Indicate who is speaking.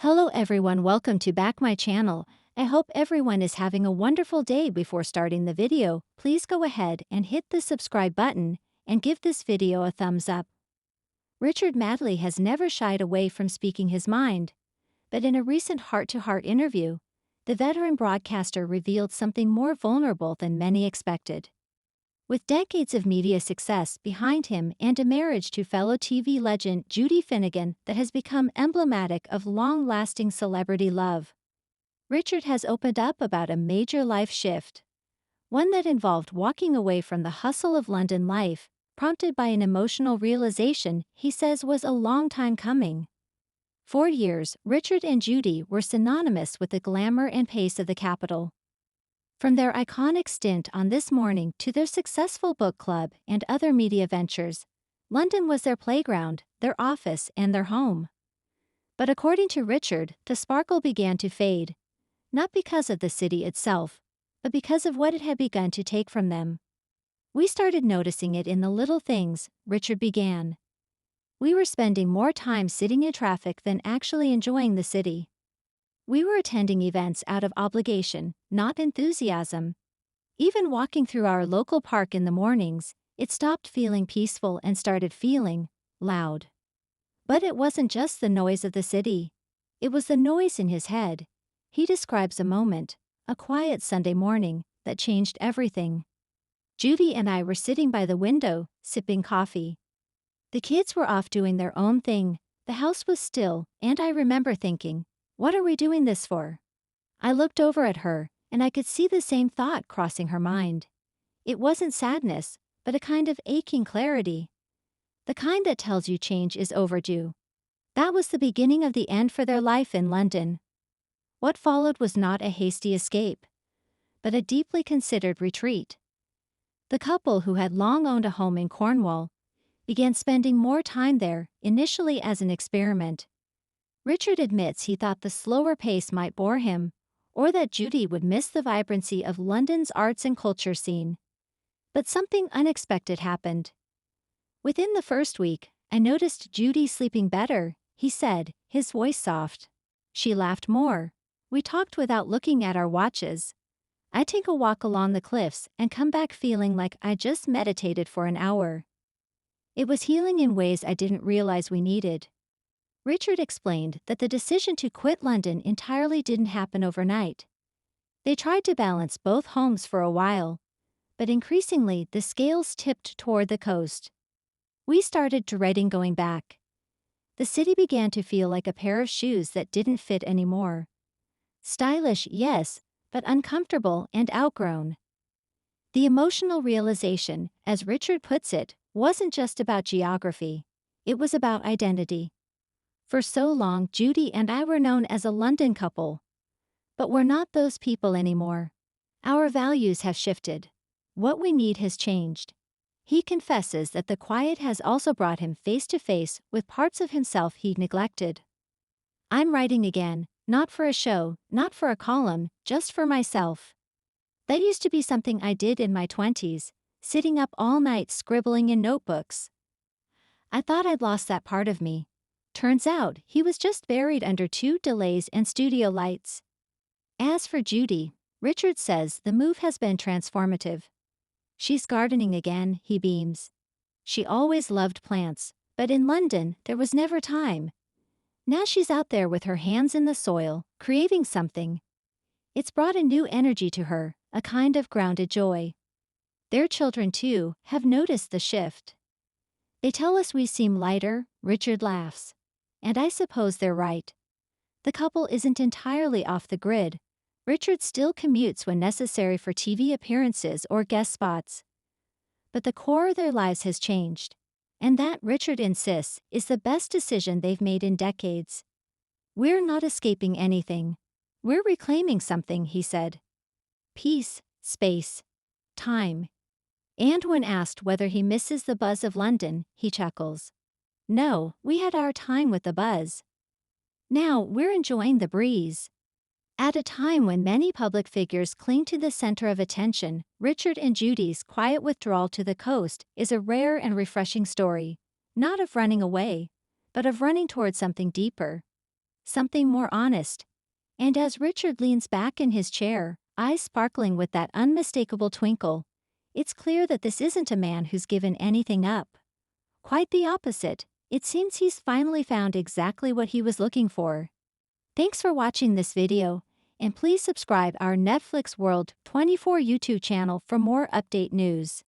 Speaker 1: Hello everyone, welcome to back my channel. I hope everyone is having a wonderful day. Before starting the video, please go ahead and hit the subscribe button and give this video a thumbs up. Richard Madeley has never shied away from speaking his mind, but in a recent heart-to-heart interview, the veteran broadcaster revealed something more vulnerable than many expected. With decades of media success behind him and a marriage to fellow TV legend Judy Finnigan that has become emblematic of long-lasting celebrity love, Richard has opened up about a major life shift, one that involved walking away from the hustle of London life, prompted by an emotional realization he says was a long time coming. For years, Richard and Judy were synonymous with the glamour and pace of the capital. From their iconic stint on This Morning to their successful book club and other media ventures, London was their playground, their office, and their home. But according to Richard, the sparkle began to fade, not because of the city itself, but because of what it had begun to take from them. "We started noticing it in the little things," Richard began. "We were spending more time sitting in traffic than actually enjoying the city. We were attending events out of obligation, not enthusiasm. Even walking through our local park in the mornings, it stopped feeling peaceful and started feeling loud." But it wasn't just the noise of the city. It was the noise in his head. He describes a moment, a quiet Sunday morning, that changed everything. "Judy and I were sitting by the window, sipping coffee. The kids were off doing their own thing, the house was still, and I remember thinking, what are we doing this for?" I looked over at her, and I could see the same thought crossing her mind. It wasn't sadness, but a kind of aching clarity. The kind that tells you change is overdue. That was the beginning of the end for their life in London. What followed was not a hasty escape, but a deeply considered retreat. The couple, who had long owned a home in Cornwall, began spending more time there, initially as an experiment. Richard admits he thought the slower pace might bore him, or that Judy would miss the vibrancy of London's arts and culture scene. But something unexpected happened. "Within the first week, I noticed Judy sleeping better," he said, his voice soft. "She laughed more. We talked without looking at our watches. I'd take a walk along the cliffs and come back feeling like I just meditated for an hour. It was healing in ways I didn't realize we needed." Richard explained that the decision to quit London entirely didn't happen overnight. They tried to balance both homes for a while, but increasingly the scales tipped toward the coast. "We started dreading going back. The city began to feel like a pair of shoes that didn't fit anymore. Stylish, yes, but uncomfortable and outgrown." The emotional realization, as Richard puts it, wasn't just about geography. It was about identity. "For so long, Judy and I were known as a London couple. But we're not those people anymore. Our values have shifted. What we need has changed." He confesses that the quiet has also brought him face to face with parts of himself he'd neglected. "I'm writing again, not for a show, not for a column, just for myself. That used to be something I did in my 20s, sitting up all night scribbling in notebooks. I thought I'd lost that part of me. Turns out he was just buried under 2 delays and studio lights." As for Judy, Richard says the move has been transformative. "She's gardening again," he beams. "She always loved plants, but in London there was never time. Now she's out there with her hands in the soil, creating something. It's brought a new energy to her, a kind of grounded joy. Their children, too, have noticed the shift. They tell us we seem lighter," Richard laughs. "And I suppose they're right. The couple isn't entirely off the grid. Richard still commutes when necessary for TV appearances or guest spots. But the core of their lives has changed. And that, Richard insists, is the best decision they've made in decades. We're not escaping anything. We're reclaiming something," he said. "Peace, space, time." And when asked whether he misses the buzz of London, he chuckles. "No, we had our time with the buzz. Now we're enjoying the breeze." At a time when many public figures cling to the center of attention, Richard and Judy's quiet withdrawal to the coast is a rare and refreshing story, not of running away, but of running toward something deeper. something more honest. And as Richard leans back in his chair, eyes sparkling with that unmistakable twinkle, it's clear that this isn't a man who's given anything up. Quite the opposite, it seems he's finally found exactly what he was looking for. Thanks for watching this video, and please subscribe our Netflix World 24 YouTube channel for more update news.